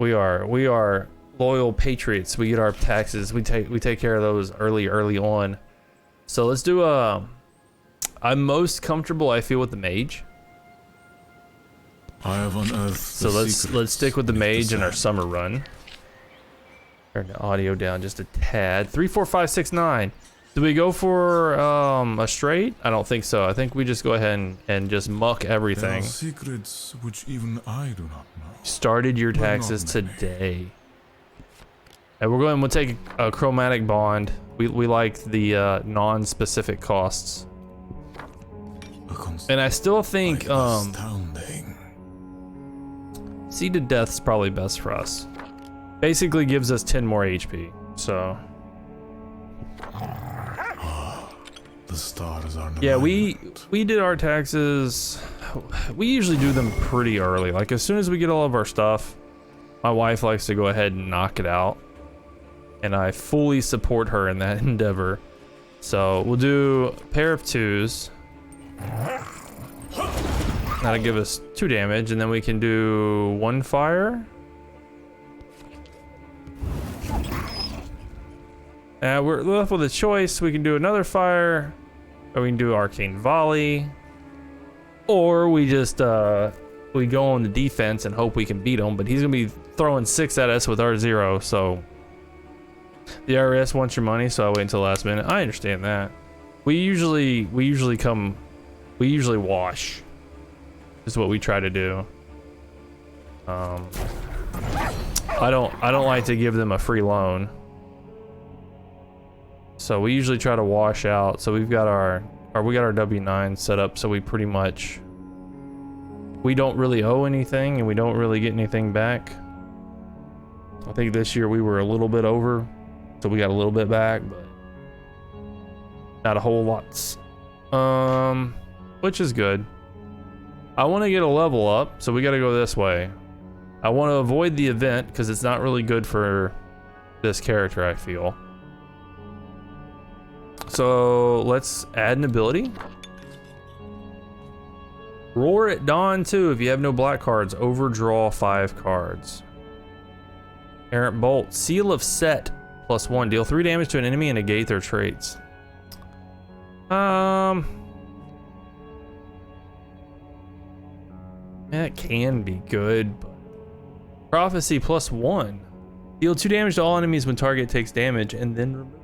We are loyal patriots. We get our taxes. We take care of those early on. So let's do I'm most comfortable, I feel, with the mage. I have unearthed So let's stick with the mage in our summer run. Turn the audio down just a tad. 3, 4, 5, 6, 9. Do we go for a straight? I don't think so. I think we just go ahead and just muck everything. There are secrets which even I do not know. Started your taxes today. And we'll take a chromatic bond. We like the non-specific costs. And I still think Seed to Death's probably best for us. Basically gives us 10 more HP. So the stars are yeah, we did our taxes. We usually do them pretty early. Like as soon as we get all of our stuff, my wife likes to go ahead and knock it out. And I fully support her in that endeavor. So we'll do a pair of 2s. That'll give us 2 damage, and then we can do 1 fire. We're left with a choice. We can do another fire, or we can do arcane volley, or we just we go on the defense and hope we can beat him. But he's gonna be throwing 6 at us with R0, so the IRS wants your money. So I wait until the last minute. I understand that. We usually wash. Is what we try to do. I don't like to give them a free loan. So we usually try to wash out. So we got our W9 set up, so we pretty much we don't really owe anything and we don't really get anything back. I think this year we were a little bit over, so we got a little bit back, but not a whole lot. Which is good. I want to get a level up, so we got to go this way. I want to avoid the event because it's not really good for this character, I feel. So let's add an ability. Roar at Dawn 2. If you have no black cards, overdraw 5 cards. Errant Bolt. Seal of Set +1. Deal 3 damage to an enemy and negate their traits. That can be good, but Prophecy +1. Deal 2 damage to all enemies when target takes damage, and then remove.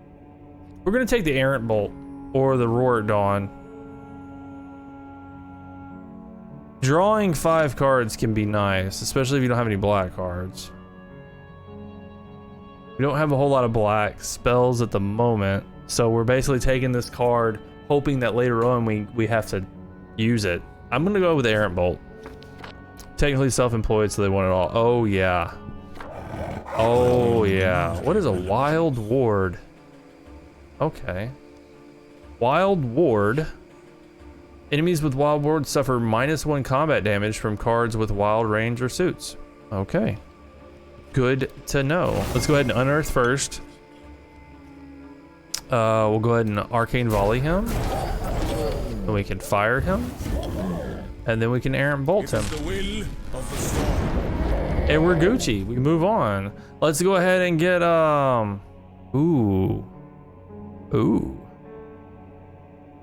We're gonna take the Errant Bolt or the Roar at Dawn. Drawing 5 cards can be nice, especially if you don't have any black cards. We don't have a whole lot of black spells at the moment, so we're basically taking this card, hoping that later on we have to use it. I'm gonna go with the Errant Bolt. Technically self-employed, so they want it all. Oh yeah. Oh yeah. What is a Wild Ward? Okay. Wild Ward. Enemies with Wild Ward suffer -1 combat damage from cards with wild range or suits. Okay. Good to know. Let's go ahead and unearth first. We'll go ahead and arcane volley him. Then we can fire him. And then we can Errant Bolt him. And we're Gucci. We move on. Let's go ahead and get Ooh.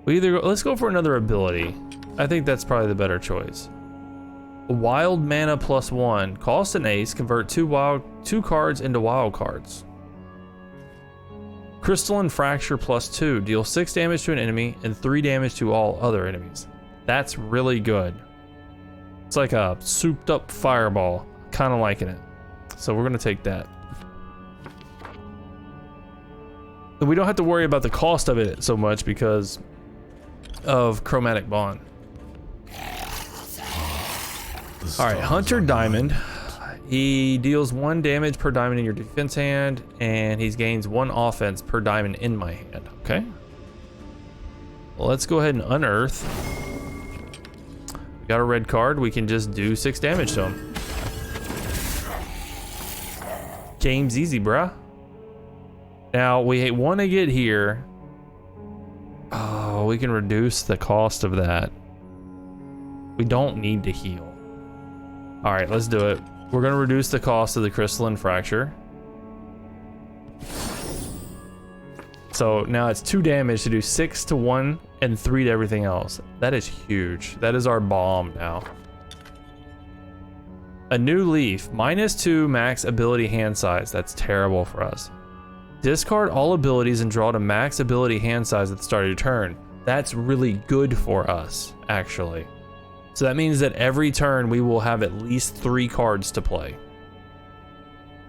Let's go for another ability. I think that's probably the better choice. Wild Mana +1. Cost an ace. Convert 2 cards into wild cards. Crystalline Fracture +2. Deal 6 damage to an enemy and 3 damage to all other enemies. That's really good. It's like a souped up fireball. Kind of liking it. So we're gonna take that. And we don't have to worry about the cost of it so much because of Chromatic Bond. Alright, Hunter Diamond. He deals 1 damage per diamond in your defense hand, and he gains 1 offense per diamond in my hand. Okay. Well, let's go ahead and unearth. We got a red card. We can just do 6 damage to him. Game's easy, bruh. Now we want to get here. Oh, we can reduce the cost of that. We don't need to heal. All right, let's do it. We're gonna reduce the cost of the crystalline fracture. So now it's 2 damage to do 6 to 1 and 3 to everything else. That is huge. That is our bomb now. A new leaf, -2 max ability hand size. That's terrible for us. Discard all abilities and draw to max ability hand size at the start of your turn. That's really good for us, actually. So that means that every turn we will have at least 3 cards to play.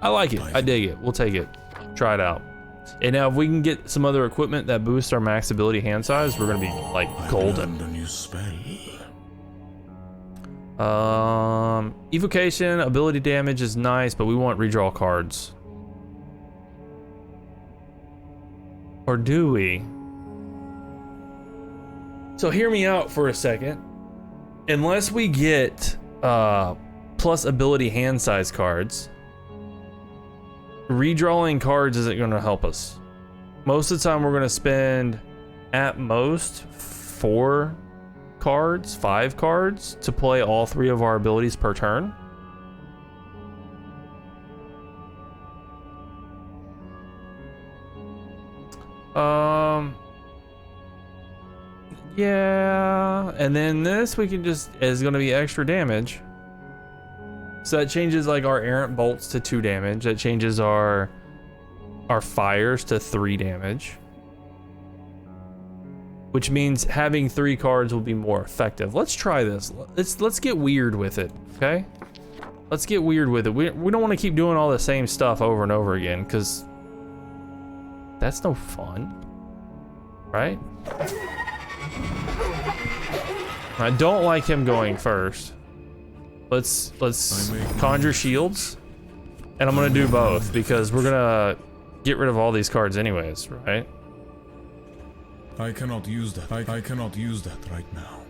I like it. I dig it. We'll take it. Try it out. And now if we can get some other equipment that boosts our max ability hand size, we're gonna be like golden. A new spell. Evocation, ability damage is nice, but we want redraw cards. Or do we? So hear me out for a second. Unless we get plus ability hand size cards, redrawing cards isn't gonna help us. Most of the time we're gonna spend at most 4 cards, 5 cards to play all 3 of our abilities per turn. Yeah, and then this we can just is going to be extra damage. So that changes like our errant bolts to 2 damage. That changes our fires to 3 damage. Which means having 3 cards will be more effective. Let's try this. Let's get weird with it, okay? Let's get weird with it. We don't want to keep doing all the same stuff over and over again, because that's no fun, right? I don't like him going first. Let's conjure shields, and I'm gonna do both because we're gonna get rid of all these cards anyways, right? I cannot use that. I cannot use that right now.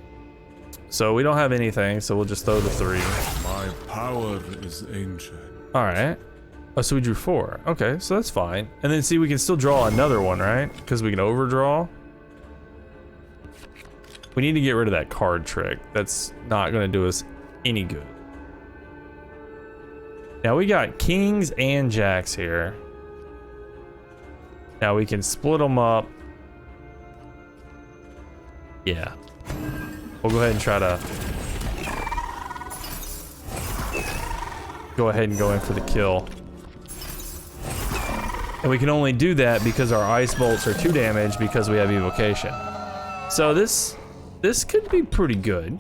So we don't have anything, so we'll just throw the 3. My power is ancient. All right. Oh, so we drew 4. Okay, so that's fine. And then see, we can still draw another one, right? Because we can overdraw. We need to get rid of that card trick. That's not gonna do us any good. Now we got kings and jacks here. Now we can split them up. Yeah. We'll go ahead and try to go ahead and go in for the kill. And we can only do that because our ice bolts are 2 damage because we have evocation. So this could be pretty good.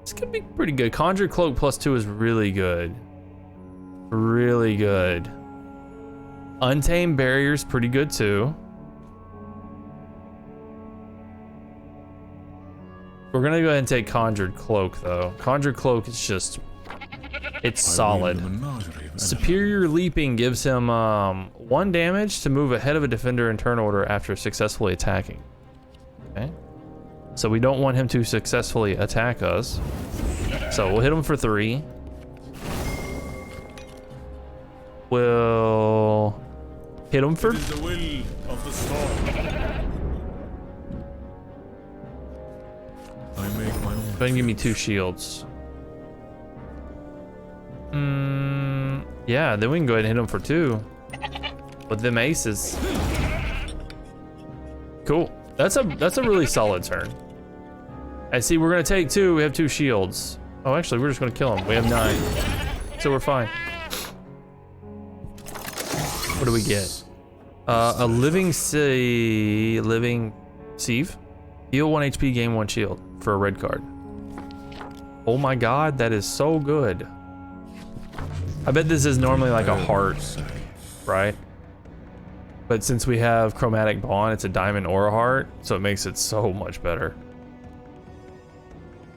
This could be pretty good. Conjure Cloak +2 is really good. Really good. Untamed Barrier's pretty good too. We're gonna go ahead and take Conjured Cloak though. Conjured Cloak is just, it's solid. Superior Leaping gives him 1 damage to move ahead of a defender in turn order after successfully attacking. Okay. So we don't want him to successfully attack us. So we'll hit him for 3. We'll hit him for... The will of the storm. I make my own. Go ahead and give me 2 shields. Yeah, then we can go ahead and hit him for 2. With them aces. Cool. That's a really solid turn. I see we're gonna take 2, we have 2 shields. Oh, actually, we're just gonna kill him. We have 9. So we're fine. What do we get? A living sieve. Heal 1 HP, gain 1 shield for a red card. Oh my god, that is so good. I bet this is normally like a heart, right? But since we have Chromatic Bond, it's a diamond or a heart, so it makes it so much better.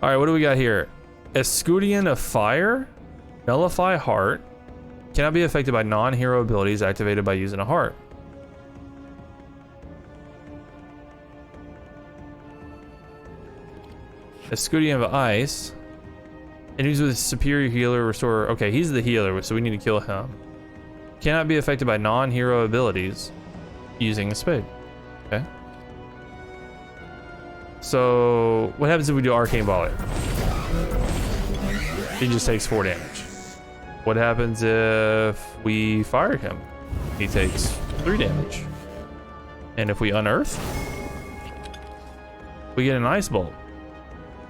All right, what do we got here? Escudian of Fire, Nullify Heart, cannot be affected by non-hero abilities activated by using a heart. Escudian of Ice, and he's with Superior Healer, Restore. Okay, he's the healer, so we need to kill him. Cannot be affected by non-hero abilities using a spade. Okay. So what happens if we do Arcane Volley? He just takes 4 damage. What happens if we fire him? He takes 3 damage. And if we unearth, we get an ice bolt.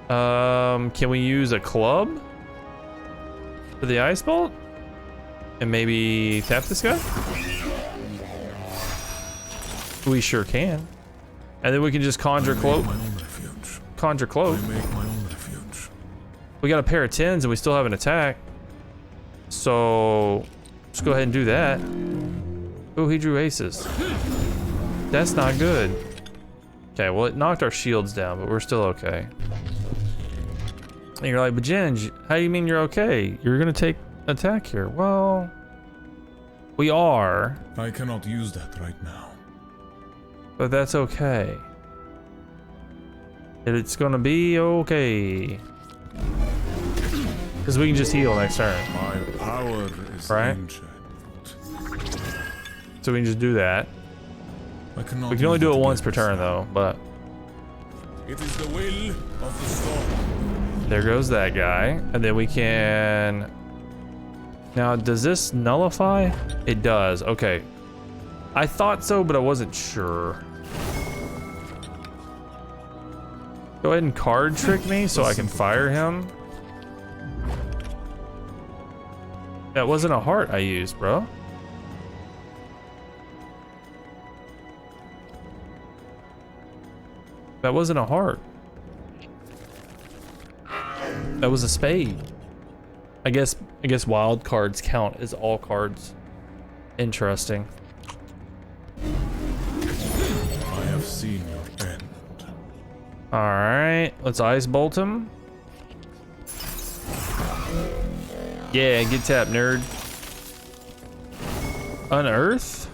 Can we use a club for the ice bolt? And maybe tap this guy? We sure can. And then we can just conjure cloak. Conjure cloak. We got a pair of 10s and we still have an attack. So let's go ahead and do that. Oh, he drew aces. That's not good. Okay, well, it knocked our shields down, but we're still okay. And you're like, but Ginge, how do you mean you're okay? You're gonna take attack here. Well, we are. I cannot use that right now. But that's okay. It's gonna be okay. Because we can just heal next turn. My power is right? ancient. So we can just do that. I cannot We can only do it use once per against turn them. though, but It is the will of the storm. there goes that guy. And then we can... Now, does this nullify? It does, okay. I thought so, but I wasn't sure. Go ahead and card trick me so I can fire him. That wasn't a heart I used, bro. That wasn't a heart. That was a spade. I guess wild cards count as all cards. Interesting. I have seen your end. All right, let's ice bolt him. Yeah, get tapped, nerd. Unearth.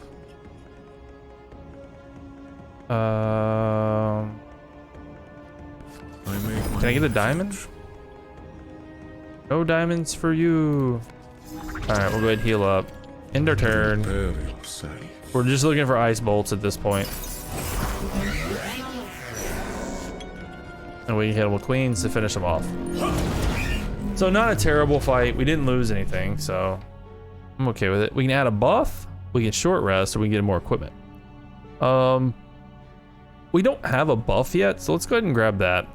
Can I get a diamond? No diamonds for you. All right, we'll go ahead and heal up. End our turn. Prepare yourself. We're just looking for ice bolts at this point. And we can hit them with queens to finish them off. So not a terrible fight. We didn't lose anything, so I'm okay with it. We can add a buff, we get short rest, or we can get more equipment. We don't have a buff yet, so let's go ahead and grab that.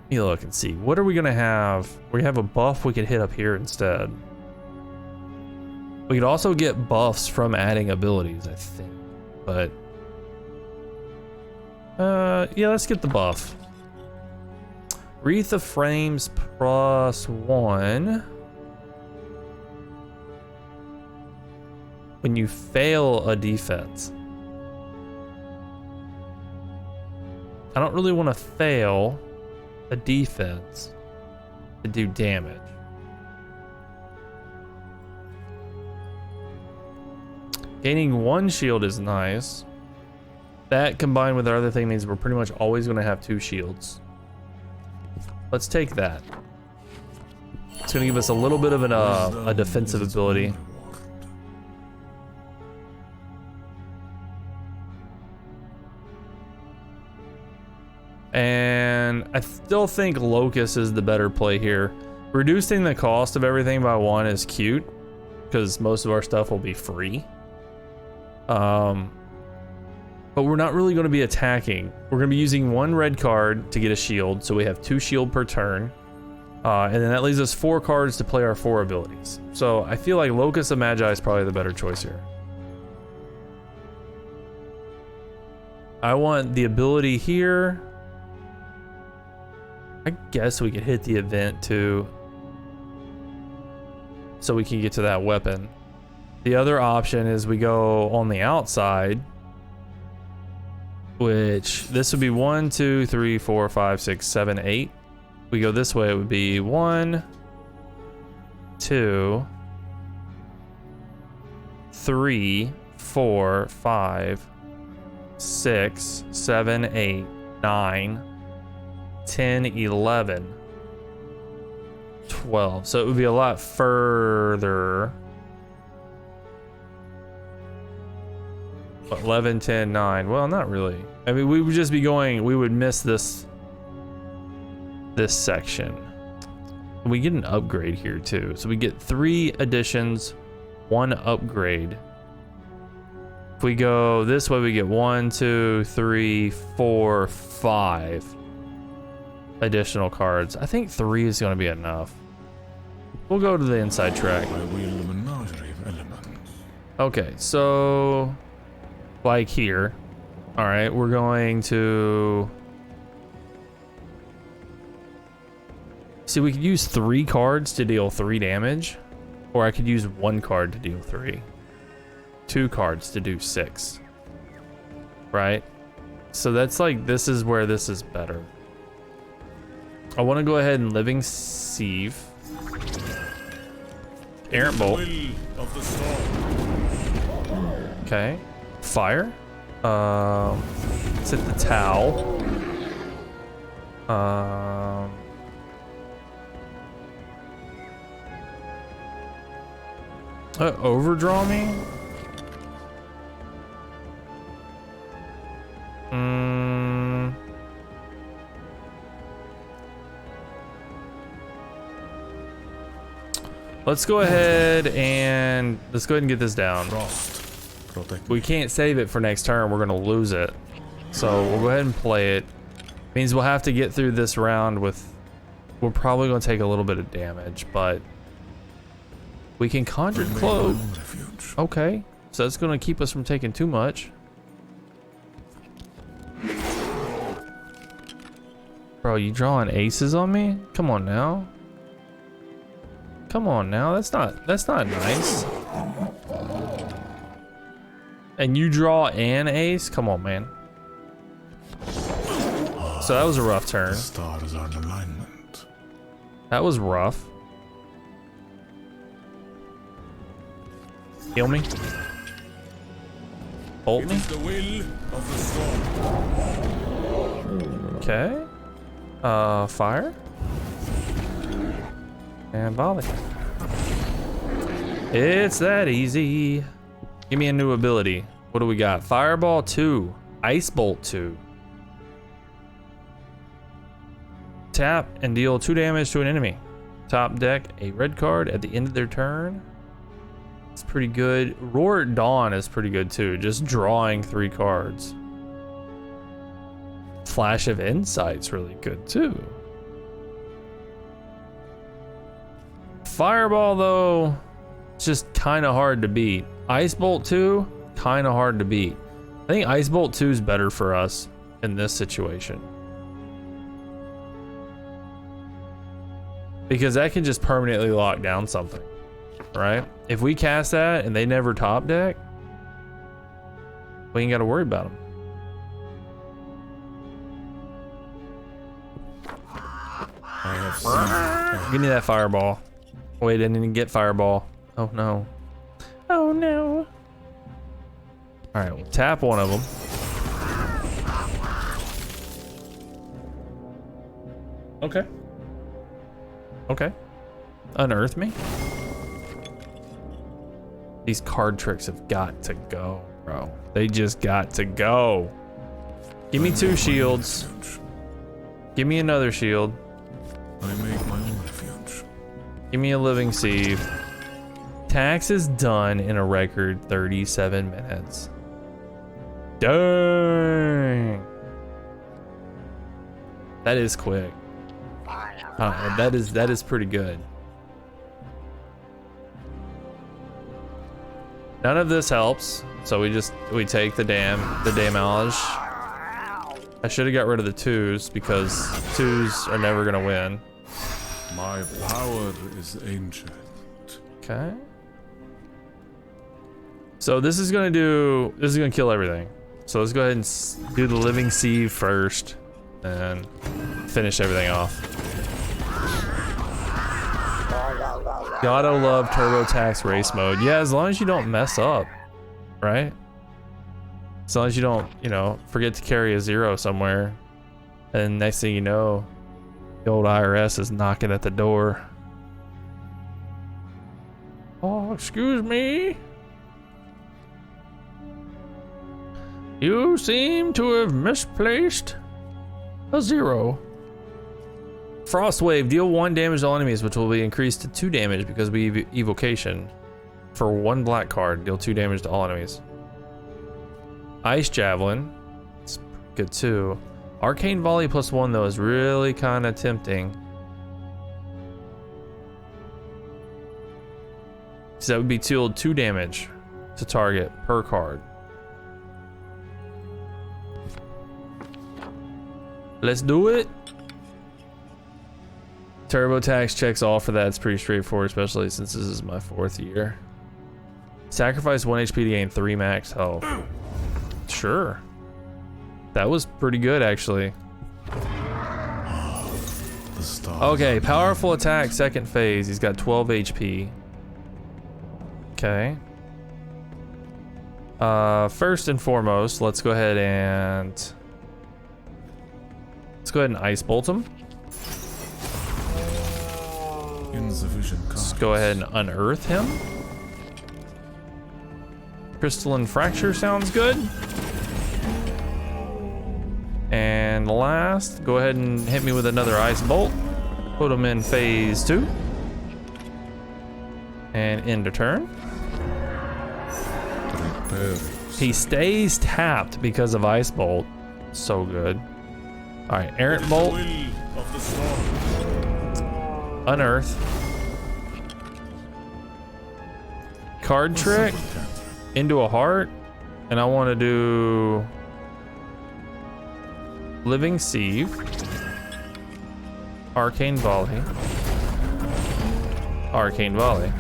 Let me look and see. What are we gonna have? We have a buff we could hit up here instead. We could also get buffs from adding abilities, I think. But yeah, let's get the buff. Wreath of Frames +1. When you fail a defense. I don't really want to fail a defense to do damage. Gaining 1 shield is nice. That combined with our other thing means we're pretty much always going to have 2 shields. Let's take that. It's going to give us a little bit of a defensive ability. And I still think Locust is the better play here. Reducing the cost of everything by 1 is cute because most of our stuff will be free. But we're not really going to be attacking. We're going to be using 1 red card to get a shield, so we have 2 shield per turn. And then that leaves us 4 cards to play our 4 abilities. So I feel like Locust of Magi is probably the better choice here. I want the ability here. I guess we could hit the event too, so we can get to that weapon. The other option is we go on the outside, which this would be 1, 2, 3, 4, 5, 6, 7, 8. We go this way, it would be 1, 2, 3, 4, 5, 6, 7, 8, 9, 10, 11, 12. So it would be a lot further. 11, 10, 9. Well, not really. I mean, we would just be going, we would miss this section. We get an upgrade here too. So we get 3 additions, 1 upgrade. If we go this way, we get 1, 2, 3, 4, 5 additional cards. I think 3 is going to be enough. We'll go to the inside track. I wield a menagerie of elements. Okay, so like here. All right, we're going to see. We could use 3 cards to deal 3 damage, or I could use 1 card to deal 3. 2 cards to do 6. Right? So that's like, this is where this is better. I want to go ahead and living sieve. Errant bolt. Okay. Fire. Let's hit the towel. Overdraw me? Let's go ahead and get this down. We can't save it for next turn. We're gonna lose it. So we'll go ahead and play it. Means we'll have to get through this round with. We're probably gonna take a little bit of damage, but we can conjure cloak. Okay, so that's gonna keep us from taking too much. Bro, you drawing aces on me? Come on now. Come on now. That's not nice. And you draw an ace? Come on, man. So that was a rough turn. The stars are in alignment. That was rough. Heal me. Bolt me. The will of the storm. Okay. Fire. And volley. It's that easy. Give me a new ability. What do we got? Fireball 2. Ice Bolt 2. Tap and deal 2 damage to an enemy. Top deck a red card at the end of their turn. It's pretty good. Roar at Dawn is pretty good too. Just drawing 3 cards. Flash of Insight's really good too. Fireball though, it's just kind of hard to beat. Ice Bolt 2, kind of hard to beat. I think Ice Bolt 2 is better for us in this situation. Because that can just permanently lock down something, right? If we cast that and they never top deck, we ain't got to worry about them. I have seen. Give me that fireball. Wait, I didn't even get fireball. Oh no. Oh no. All right, we'll tap one of them. Okay. Okay. Unearth me. These card tricks have got to go, bro. They just got to go. Give me 2 shields. Give me another shield. I make my own refuge. Give me a living sieve. Tax is done in a record 37 minutes. Dang. That is quick. That is pretty good. None of this helps, so we take the damage. I should have got rid of the 2s because 2s are never gonna win. My power is ancient. Okay. So this is gonna kill everything. So let's go ahead and do the living sieve first, and finish everything off. Gotta love TurboTax race mode. Yeah, as long as you don't mess up, right? As long as you don't, forget to carry a 0 somewhere, and next thing you know, the old IRS is knocking at the door. Oh, excuse me. You seem to have misplaced a 0. Frost Wave, deal 1 damage to all enemies, which will be increased to 2 damage because we evocation. For 1 black card, deal 2 damage to all enemies. Ice Javelin, it's good too. Arcane Volley +1 though is really kind of tempting. So that would be dealt 2 damage to target per card. Let's do it. Turbo Tax checks all for that. It's pretty straightforward, especially since this is my 4th year. Sacrifice 1 HP to gain 3 max health. Sure. That was pretty good, actually. Okay, powerful attack, 2nd phase. He's got 12 HP. Okay. First and foremost, let's go ahead and ice bolt him. Let's go ahead and unearth him. Crystalline Fracture sounds good. And last, go ahead and hit me with another ice bolt. Put him in phase 2. And end of turn. He stays tapped because of ice bolt. So good. All right, errant bolt. Unearth. Card trick into a heart, and I want to do living sieve, arcane volley, arcane volley.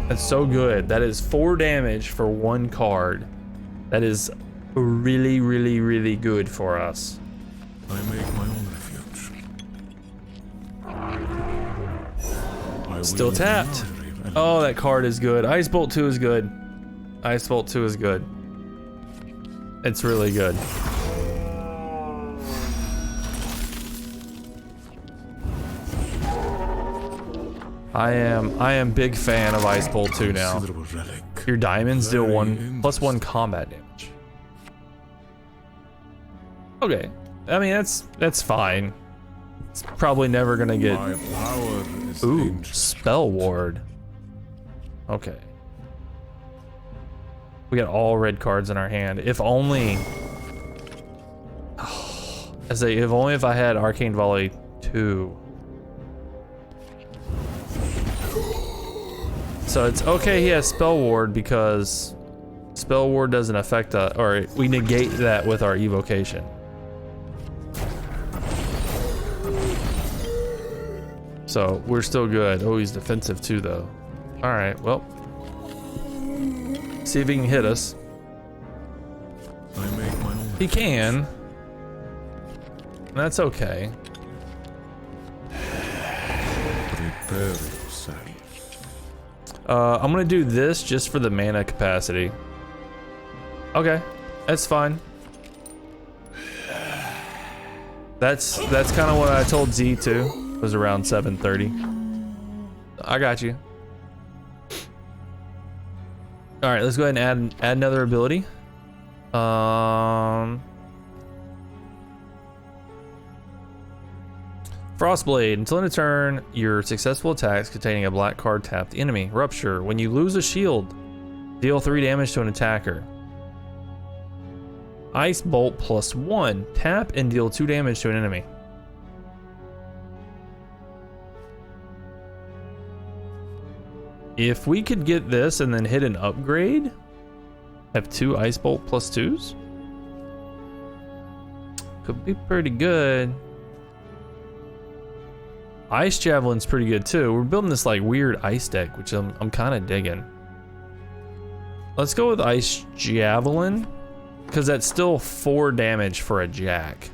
That's so good. That is 4 damage for 1 card. That is really, really, really good for us. I make my own refuge. Still tapped. Oh, that card is good. Ice Bolt 2 is good. Ice Bolt 2 is good. It's really good. I am big fan of Ice Bolt 2 now. Your diamonds deal +1 combat damage. Okay. I mean that's fine. It's probably never gonna get. Ooh, Spell Ward. Okay. We got all red cards in our hand. If only. If only if I had Arcane Volley 2. So it's okay he has Spell Ward because Spell Ward doesn't affect or we negate that with our evocation. So we're still good. Oh, he's defensive too though. All right, well. See if he can hit us. He can. That's okay. Prepare yourself. I'm gonna do this just for the mana capacity. Okay, that's fine. That's kind of what I told Z to. It was around 7:30. I got you. All right, let's go ahead and add another ability. Frostblade. Until end of turn, your successful attacks containing a black card tap the enemy. Rupture. When you lose a shield, deal 3 damage to an attacker. Ice Bolt +1. Tap and deal 2 damage to an enemy. If we could get this and then hit an upgrade, have 2 Ice Bolt +2s, could be pretty good. Ice Javelin's pretty good too. We're building this like weird ice deck, which I'm kind of digging. Let's go with Ice Javelin, because that's still 4 damage for a jack.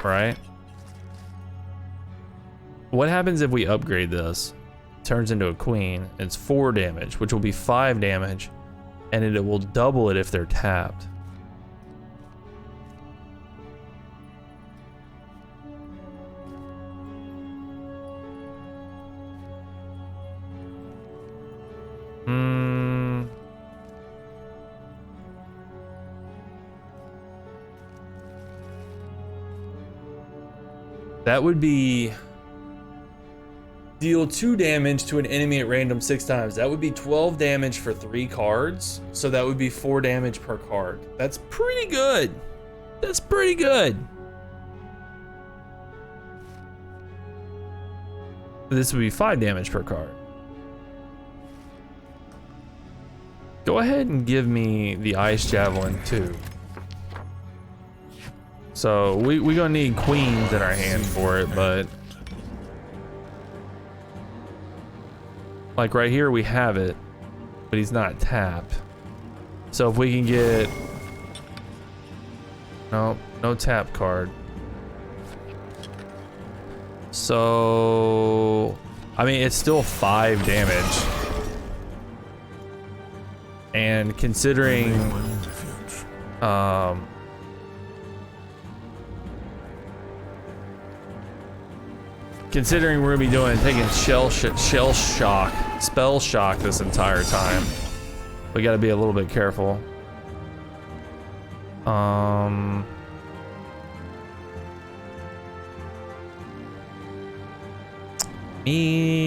Right? What happens if we upgrade this? Turns into a queen. It's 4 damage, which will be 5 damage, and it will double it if they're tapped. That would be deal 2 damage to an enemy at random 6 times. That would be 12 damage for 3 cards. So that would be 4 damage per card. That's pretty good. That's pretty good. This would be 5 damage per card. Go ahead and give me the Ice Javelin too. So we gonna need queens in our hand for it, but like right here we have it, but he's not tapped. So if we can get no tap card. So I mean it's still 5 damage. And considering considering we're gonna be taking spell shock this entire time, we gotta be a little bit careful.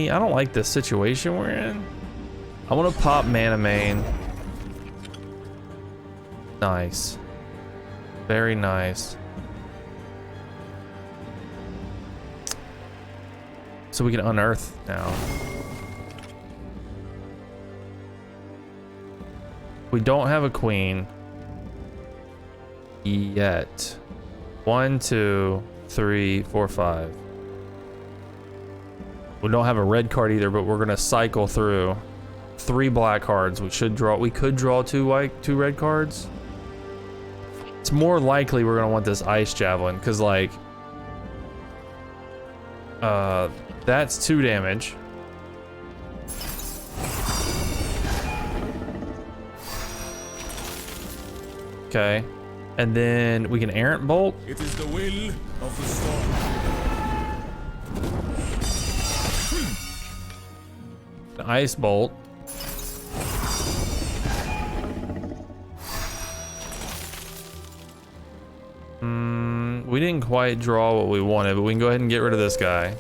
I don't like the situation we're in. I want to pop Mana Main. Nice, very nice. So we can unearth now. We don't have a queen yet. 1, 2, 3, 4, 5. We don't have a red card either, but we're gonna cycle through 3 black cards. We could draw 2 red cards. It's more likely we're gonna want this Ice Javelin because like that's 2 damage. Okay, and then we can Errant Bolt. It is the will of the storm. Ice Bolt. We didn't quite draw what we wanted, but we can go ahead and get rid of this guy.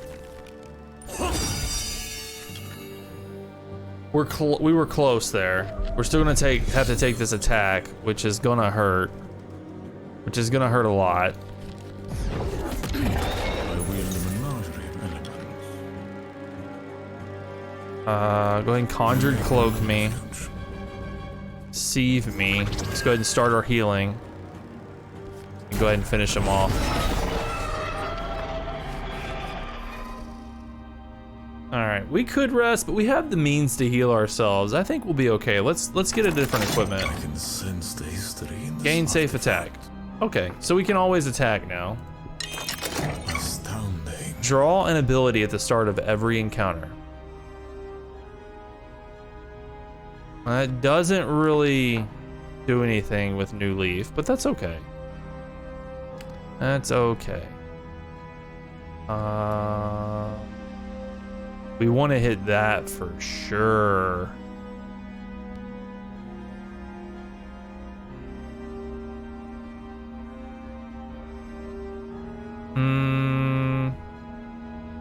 We were close there. We're still gonna have to take this attack, which is gonna hurt. Which is gonna hurt a lot. Go ahead and Conjured Cloak me. Sieve me. Let's go ahead and start our healing. And go ahead and finish him off. Alright, we could rest, but we have the means to heal ourselves. I think we'll be okay. Let's get a different equipment. I can sense the history in the Gain safe attack. Okay, so we can always attack now. Astounding. Draw an ability at the start of every encounter. That doesn't really do anything with New Leaf, but that's okay. That's okay. We want to hit that for sure.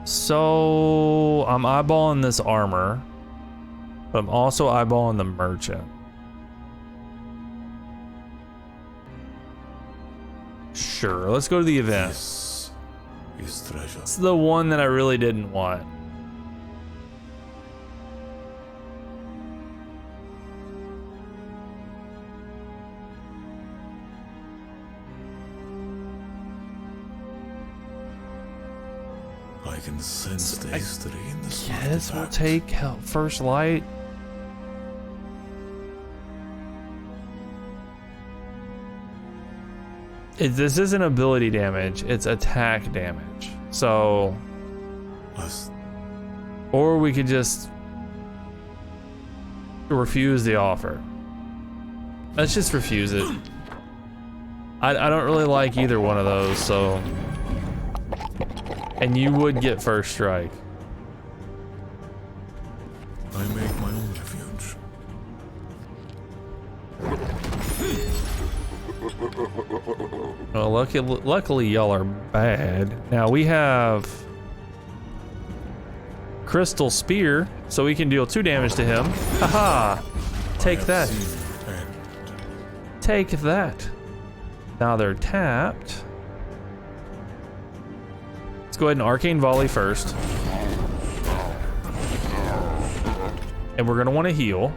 So I'm eyeballing this armor, but I'm also eyeballing the merchant. Sure, let's go to the event. This is treasure. It's the one that I really didn't want. I can sense the history in the Yes, we'll take First Light. This isn't ability damage, it's attack damage. So, or we could just refuse the offer. Let's just refuse it. I don't really like either one of those, so. And you would get first strike. I make my own refuge. Well, luckily y'all are bad. Now we have Crystal Spear, so we can deal 2 damage to him. Haha! Take that. Take that. Now they're tapped. Let's go ahead and Arcane Volley first. And we're gonna want to heal.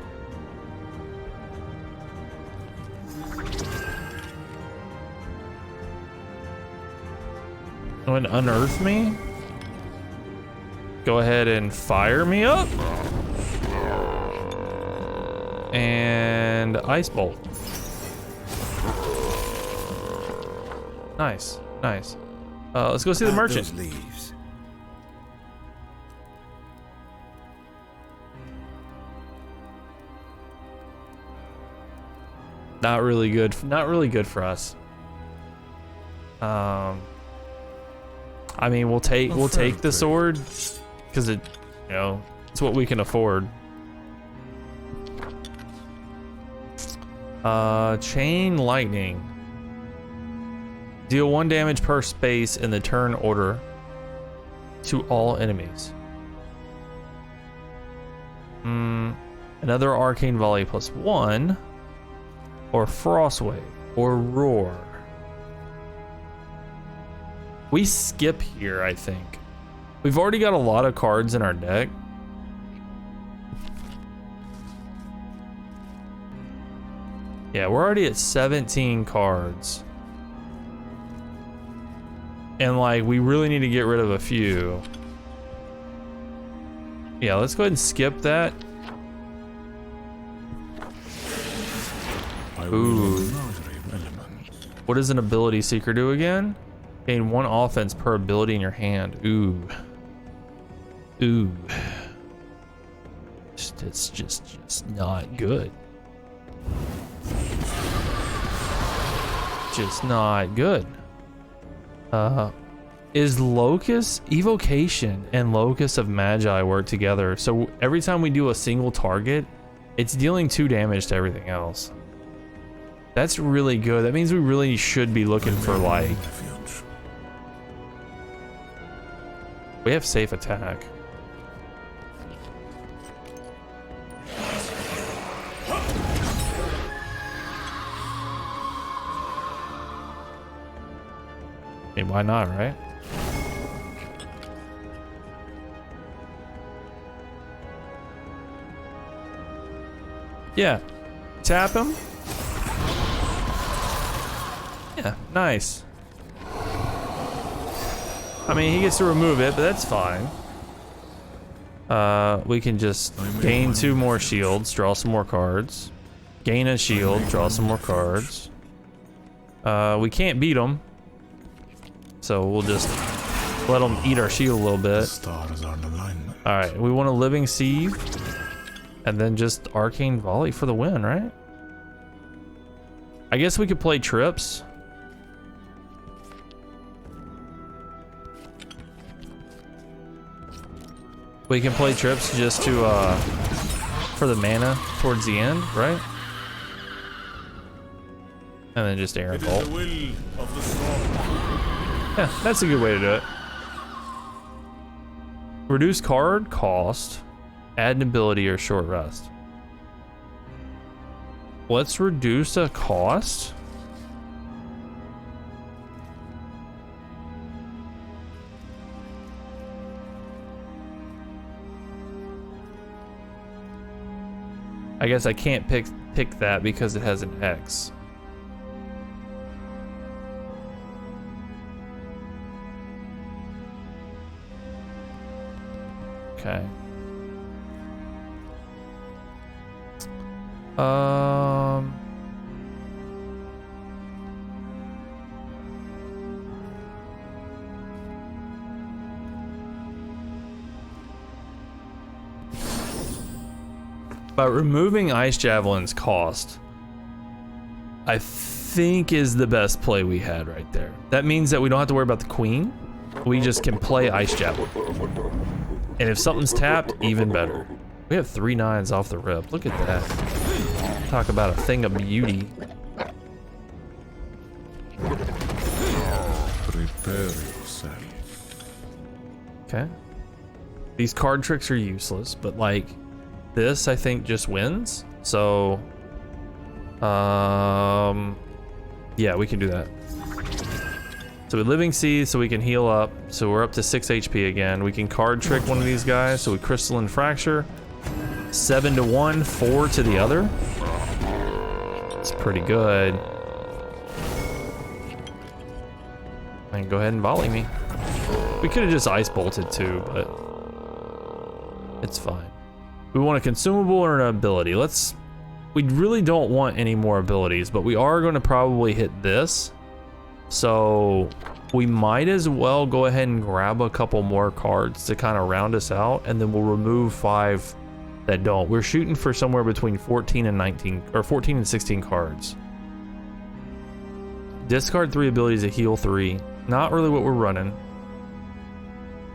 Go ahead and unearth me. Go ahead and fire me up. And Ice Bolt. Nice, nice. Let's go see the merchant. Leaves. Not really good. Not really good for us. I mean, we'll take the sword because it, you know, it's what we can afford. Chain Lightning. Deal 1 damage per space in the turn order to all enemies. Another Arcane Volley +1, or Frostwave, or Roar. We skip here, I think. We've already got a lot of cards in our deck. Yeah, we're already at 17 cards. And like, we really need to get rid of a few. Yeah, let's go ahead and skip that. Ooh. What does an ability seeker do again? Gain 1 offense per ability in your hand. Ooh. Ooh. It's just not good. Just not good. Is Locus Evocation and Locus of Magi work together? So every time we do a single target, it's dealing 2 damage to everything else. That's really good. That means we really should be looking for like... We have safe attack. I mean, why not, right? Yeah. Tap him. Yeah, nice. I mean, he gets to remove it, but that's fine. We can just gain 2 more shields, draw some more cards. Gain a shield, draw some more cards. We can't beat him, so we'll just let him eat our shield a little bit. Stars are in alignment. All right, we want a Living Sieve, and then just Arcane Volley for the win, right? I guess we could play Trips. We can play Trips just to, for the mana towards the end, right? And then just Aaron Bolt. Yeah, that's a good way to do it. Reduce card cost, add an ability or short rest. Let's reduce a cost. I guess I can't pick that because it has an X. Okay. But removing Ice Javelin's cost, I think is the best play we had right there. That means that we don't have to worry about the queen. We just can play Ice Javelin. And if something's tapped, even better. We have 3 9s off the rip. Look at that. Talk about a thing of beauty. Prepare yourself. Okay. These card tricks are useless, but like this I think just wins. So yeah, we can do that. So we living seed so we can heal up. So we're up to 6 HP again. We can card trick one of these guys. So we crystalline fracture. 7 to one, 4 to the other. It's pretty good. And go ahead and volley me. We could have just ice bolted too, but it's fine. We want a consumable or an ability. We really don't want any more abilities, but we are going to probably hit this. So we might as well go ahead and grab a couple more cards to kind of round us out, and then we'll remove 5 that don't. We're shooting for somewhere between 14 and 19, or 14 and 16 cards. Discard 3 abilities to heal 3. Not really what we're running.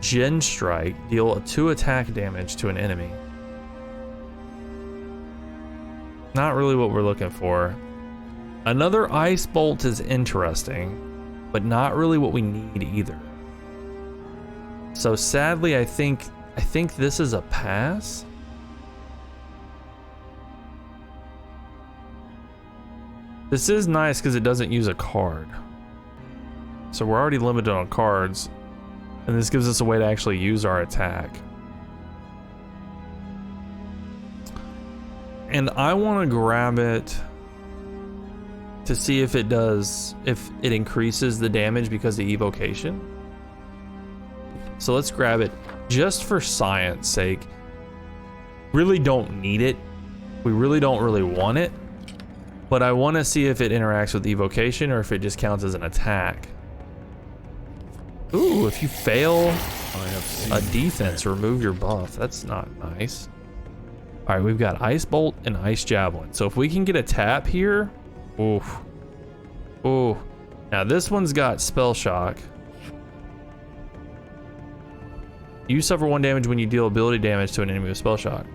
Gen Strike, deal 2 attack damage to an enemy. Not really what we're looking for. Another Ice Bolt is interesting, but not really what we need either. So sadly, I think this is a pass. This is nice because it doesn't use a card. So we're already limited on cards, and this gives us a way to actually use our attack. And I want to grab it to see if it increases the damage because of evocation. So let's grab it just for science sake. Really don't need it. We really don't really want it. But I want to see if it interacts with evocation or if it just counts as an attack. Ooh, if you fail a defense, remove your buff. That's not nice. All right, we've got Ice Bolt and Ice Javelin. So if we can get a tap here, oof. Ooh. Now this one's got Spell Shock. You suffer 1 damage when you deal ability damage to an enemy with Spell Shock.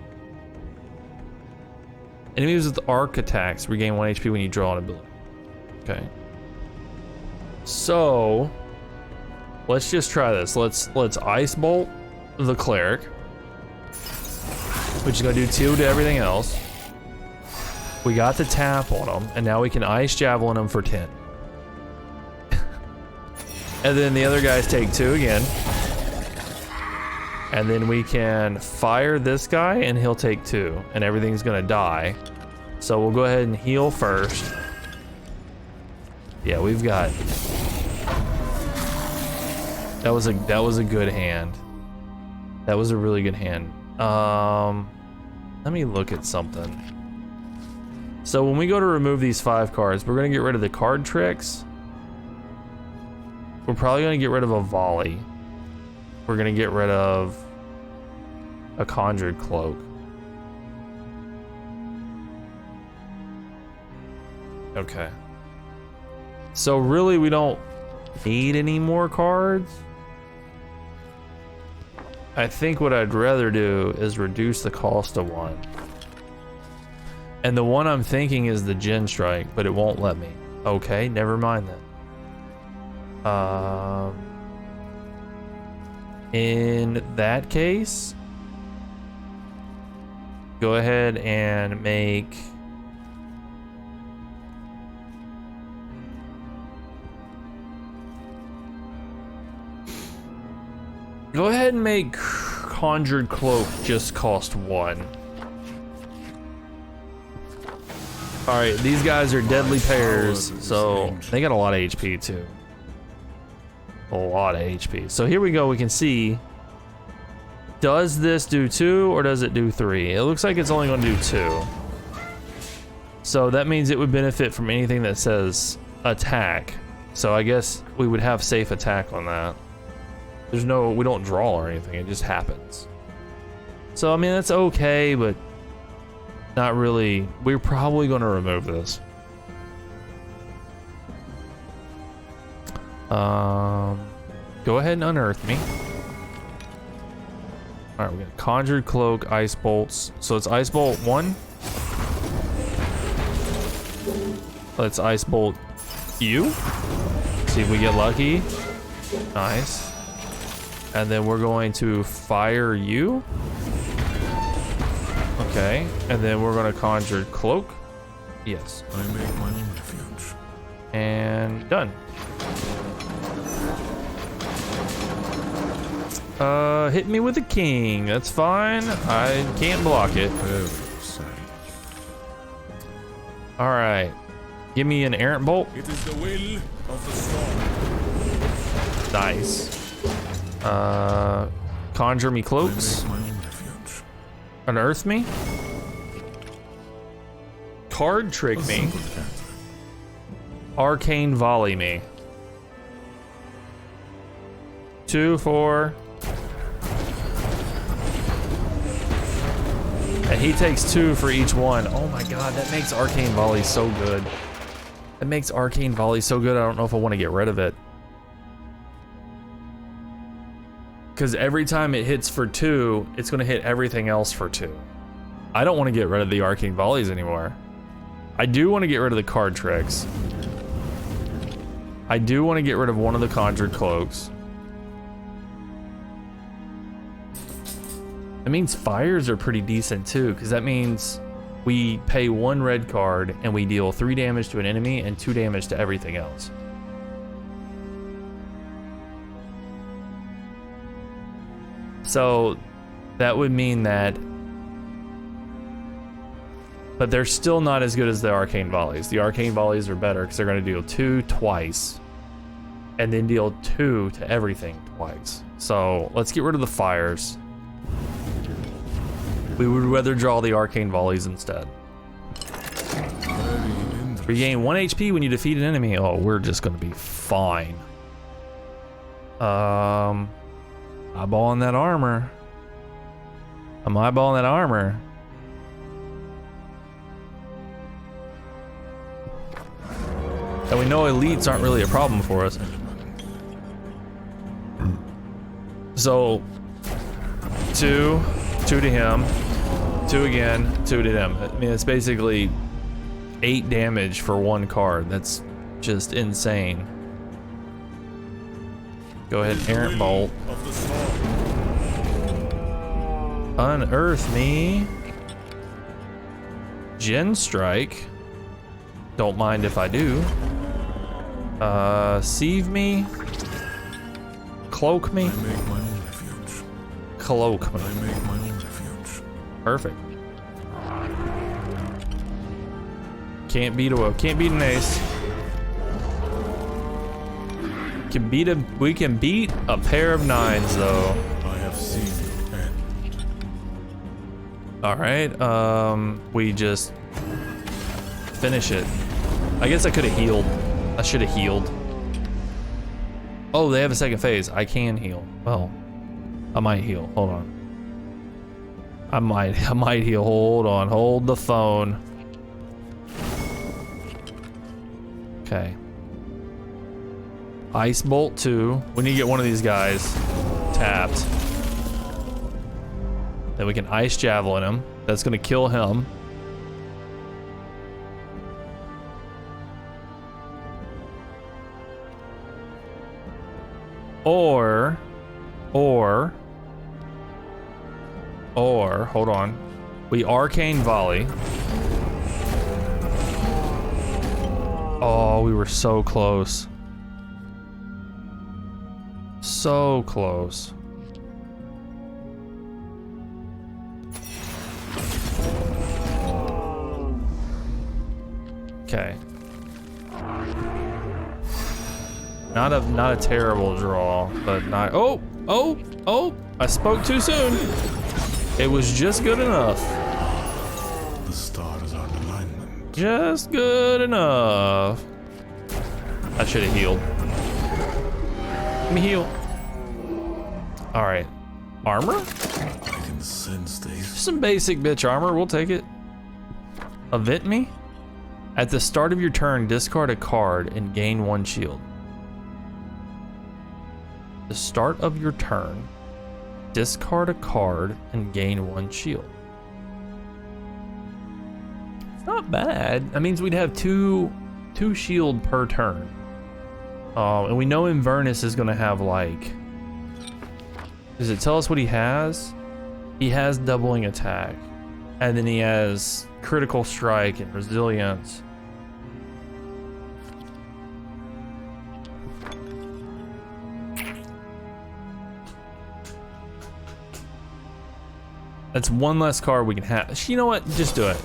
Enemies with arc attacks regain 1 HP when you draw an ability. Okay. So let's just try this. Let's Ice Bolt the Cleric, which is gonna do 2 to everything else. We got the tap on them, and now we can Ice Javelin them for 10. And then the other guys take 2 again. And then we can fire this guy, and he'll take 2, and everything's gonna die. So we'll go ahead and heal first. Yeah, we've got. That was a good hand. That was a really good hand. Let me look at something. So when we go to remove these 5 cards, we're gonna get rid of the card tricks. We're probably gonna get rid of a volley. We're gonna get rid of a conjured cloak. Okay. So really we don't need any more cards. I think what I'd rather do is reduce the cost to 1. And the one I'm thinking is the Gen Strike, but it won't let me. Okay, never mind then. In that case, go ahead and make Conjured Cloak just cost 1. Alright, these guys are deadly pairs, so they got a lot of HP too. A lot of HP. So here we go, we can see, does this do 2 or does it do 3? It looks like it's only gonna do 2. So that means it would benefit from anything that says attack. So I guess we would have safe attack on that. We don't draw or anything, it just happens. So I mean, that's okay, but not really. We're probably gonna remove this. Go ahead and unearth me. All right, we got Conjured Cloak, Ice Bolts. So it's Ice Bolt 1. Let's Ice Bolt you. See if we get lucky. Nice. And then we're going to fire you. Okay. And then we're going to conjure cloak. Yes. I make my own refuge. And done. Hit me with a king. That's fine. I can't block it. Very sad. All right. Give me an errant bolt. It is the will of the storm. Nice. Conjure me cloaks. I make my own refuge. Unearth me. Card trick A me. simple cat. Arcane volley me. 2, 4. And he takes 2 for each one. Oh my god, that makes arcane volley so good. That makes arcane volley so good. I don't know if I want to get rid of it. Because every time it hits for 2, it's going to hit everything else for 2. I don't want to get rid of the arcane volleys anymore. I do want to get rid of the card tricks. I do want to get rid of one of the conjured cloaks. That means fires are pretty decent too, because that means we pay 1 red card and we deal 3 damage to an enemy and 2 damage to everything else. So that would mean that, but they're still not as good as the arcane volleys. The arcane volleys are better because they're going to deal 2 twice and then deal 2 to everything twice. So let's get rid of the fires. We would rather draw the arcane volleys instead. Regain 1 HP when you defeat an enemy. Oh, we're just gonna be fine. Eyeballing that armor. I'm eyeballing that armor. And we know elites aren't really a problem for us. So 2 to him, 2 again, 2 to him. I mean, it's basically 8 damage for 1 card. That's just insane. Go ahead, errant bolt. Unearth me. Gen strike. Don't mind if I do. Sieve me. Cloak me. I make my own refuge. Cloak me. I make my own refuge. Perfect. Can't beat an ace. We can beat a pair of 9s though. I have seen the end. All right. We just finish it. I guess I could have healed. I should have healed. Oh, they have a second phase. I can heal. Well, I might heal. Hold on. I might heal. Hold on. Hold the phone. Okay. Ice Bolt 2. We need to get one of these guys tapped. Then we can Ice Javelin him. That's gonna kill him. Or, hold on. We Arcane Volley. Oh, we were so close. So close. Okay. Not a terrible draw, but not. Oh! I spoke too soon. It was just good enough. The stars are in alignment. Just good enough. I should have healed. Let me heal. All right. Armor? I can sense this. Some basic bitch armor. We'll take it. Event me? At the start of your turn, discard a card and gain 1 shield. The start of your turn, discard a card and gain 1 shield. It's not bad. That means we'd have two shield per turn. And we know Inverness is gonna have like, does it tell us what he has? He has doubling attack, and then he has critical strike and resilience. That's one less card we can have. You know what? Just do it.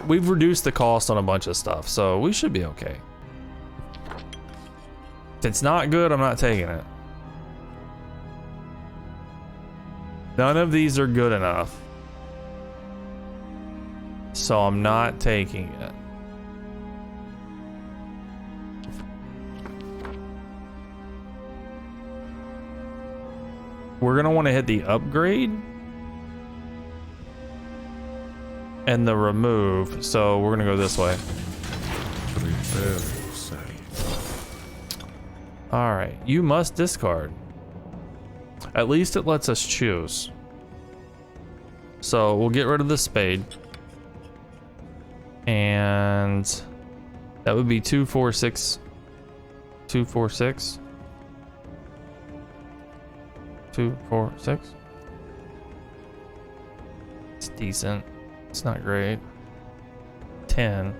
We've reduced the cost on a bunch of stuff, so we should be okay. If it's not good, I'm not taking it. None of these are good enough, so I'm not taking it. We're gonna want to hit the upgrade and the remove, so we're gonna go this way. Prepare yourself. All right, you must discard. At least it lets us choose. So we'll get rid of the spade. And that would be 2, 4, 6. 2, 4, 6. 2, 4, 6. It's decent. It's not great. 10.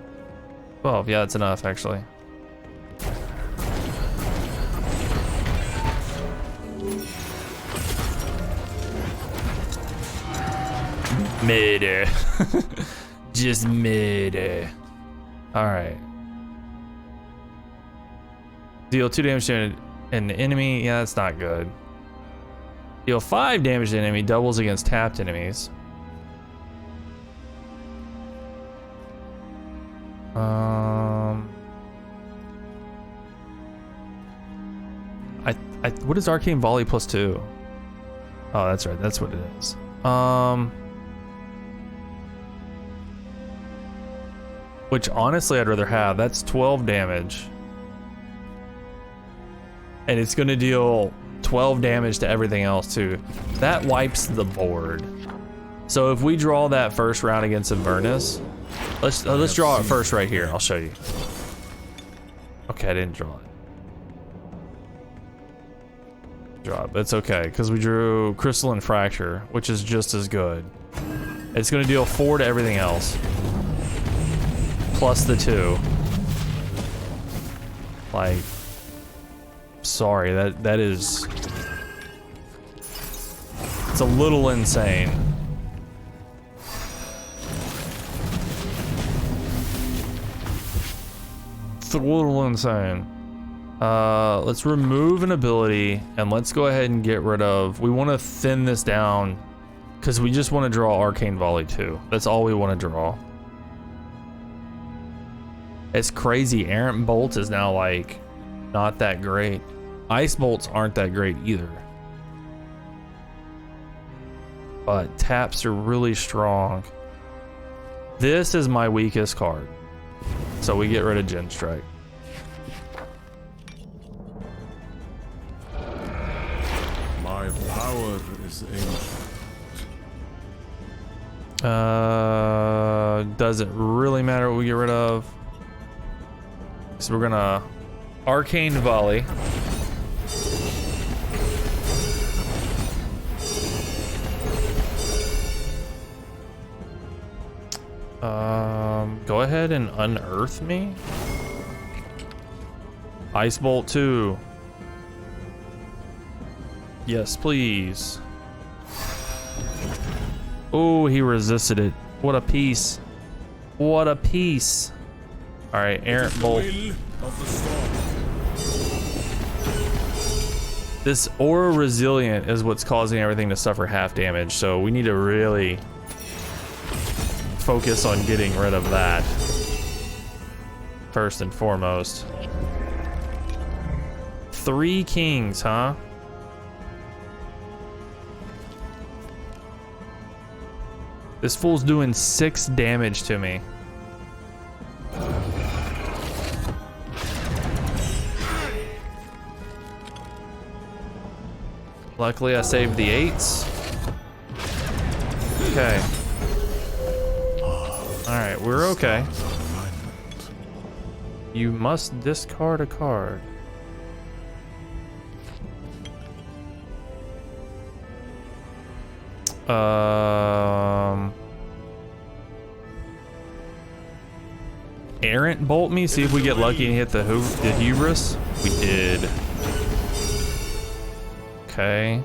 12. Yeah, that's enough actually. Murder. Just murder. Alright. Deal 2 damage to an enemy. Yeah, that's not good. Deal 5 damage to an enemy. Doubles against tapped enemies. What is Arcane Volley +2? Oh, that's right. That's what it is. Which honestly I'd rather have. That's 12 damage. And it's gonna deal 12 damage to everything else too. That wipes the board. So if we draw that first round against Inverness, let's draw it first right here. I'll show you. Okay, I didn't draw it. Draw it. That's okay, because we drew Crystalline Fracture, which is just as good. It's gonna deal 4 to everything else. Plus the 2. Like, sorry, that is, it's a little insane. It's a little insane. Let's remove an ability and let's go ahead and get rid of, we want to thin this down because we just want to draw Arcane Volley 2. That's all we want to draw. It's crazy. Errant Bolt is now like not that great. Ice Bolts aren't that great either. But taps are really strong. This is my weakest card. So we get rid of Gen Strike. My power is ancient. Does it really matter what we get rid of? So we're gonna Arcane Volley. Go ahead and unearth me. Ice Bolt 2. Yes, please. Oh, he resisted it. What a piece. What a piece. All right, Errant Bolt. This Aura Resilient is what's causing everything to suffer half damage, so we need to really focus on getting rid of that first and foremost. 3 kings, huh? This fool's doing 6 damage to me. Luckily I saved the 8s. Okay. Alright, we're okay. You must discard a card. Errant bolt me. See if we get lucky and hit the hubris. We did. Okay.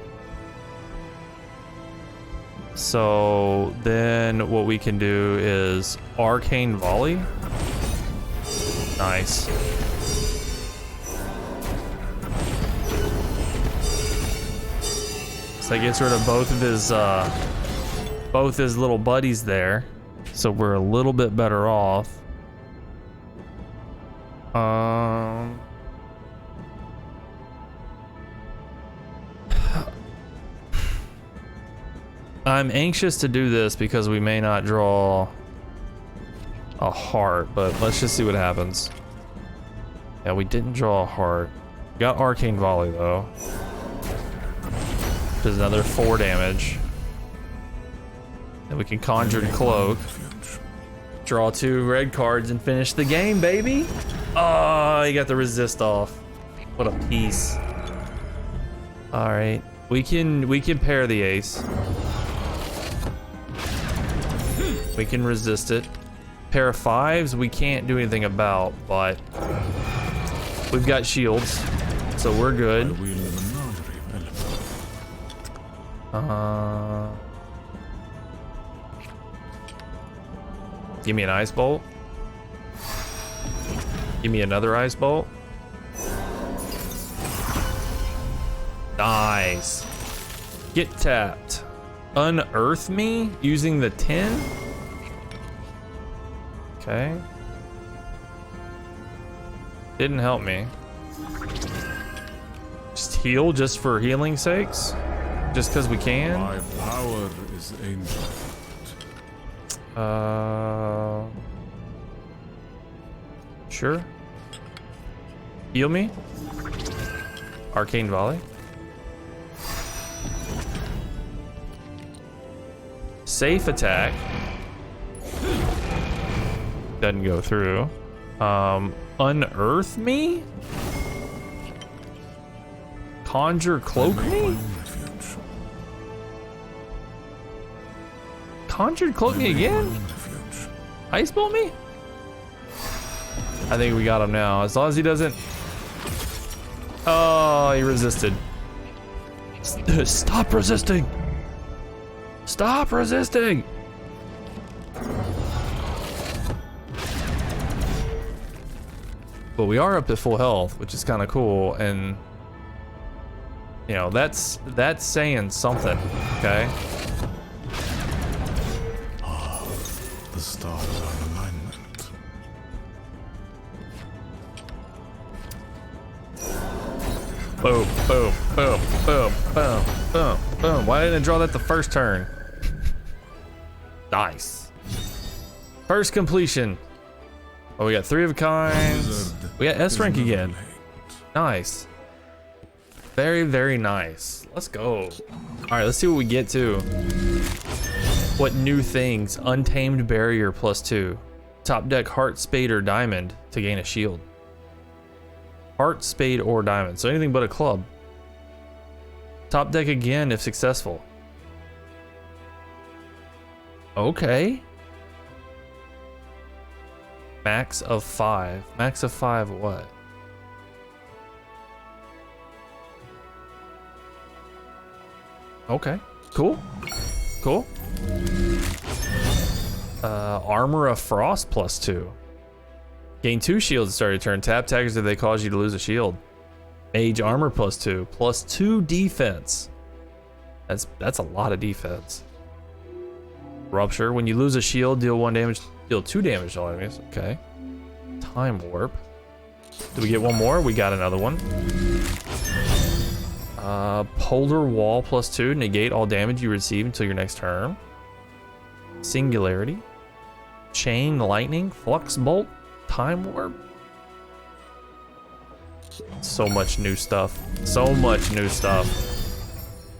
So then what we can do is arcane volley. Nice. So that gets rid of both his little buddies there. So we're a little bit better off. I'm anxious to do this because we may not draw a heart, but let's just see what happens. Yeah, we didn't draw a heart. Got arcane volley though, which is another 4 damage. Then we can conjure cloak, draw 2 red cards, and finish the game, baby. Oh, you got the resist off. What a piece. All right, we can pair the ace. We can resist it. Pair of 5s we can't do anything about, but we've got shields, so we're good. Give me an ice bolt. Give me another ice bolt. Nice. Get tapped. Unearth me using the 10. Okay. Didn't help me. Just heal just for healing's sakes? Just because we can? My power is ancient. Sure. Heal me. Arcane volley. Safe attack. Doesn't go through. Unearth me? Conjure cloak me? Conjured cloak me again? Ice bolt me? I think we got him now. As long as he doesn't... Oh, he resisted. Stop resisting! Stop resisting! But we are up to full health, which is kind of cool, and you know that's saying something, okay? The stars are in alignment. Boom, boom, boom, boom, boom, boom, boom. Why didn't I draw that the first turn? Nice. First completion. Oh, we got 3 of a kind. We got S rank again. Nice. Very, very nice. Let's go. All right, let's see what we get to. What new things? Untamed barrier +2. Top deck heart, spade, or diamond to gain a shield. Heart, spade, or diamond. So anything but a club. Top deck again if successful. Okay. Max of 5. Max of 5 what? Okay. Cool. Cool. Armor of Frost +2. Gain 2 shields at start of turn. Tap taggers if they cause you to lose a shield. Mage armor +2. +2 defense. That's a lot of defense. Rupture. When you lose a shield, deal 1 damage. Deal 2 damage to all enemies. Okay. Time warp. Did we get one more? We got another one. Polar wall +2. Negate all damage you receive until your next turn. Singularity. Chain lightning. Flux bolt. Time warp. So much new stuff. So much new stuff.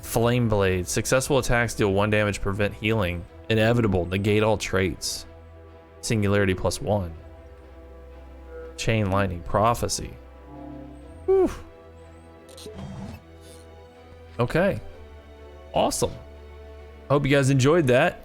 Flame blade. Successful attacks deal 1 damage. Prevent healing. Inevitable. Negate all traits. Singularity +1. Chain lightning. Prophecy. Whew. Okay. Awesome. hope you guys enjoyed that.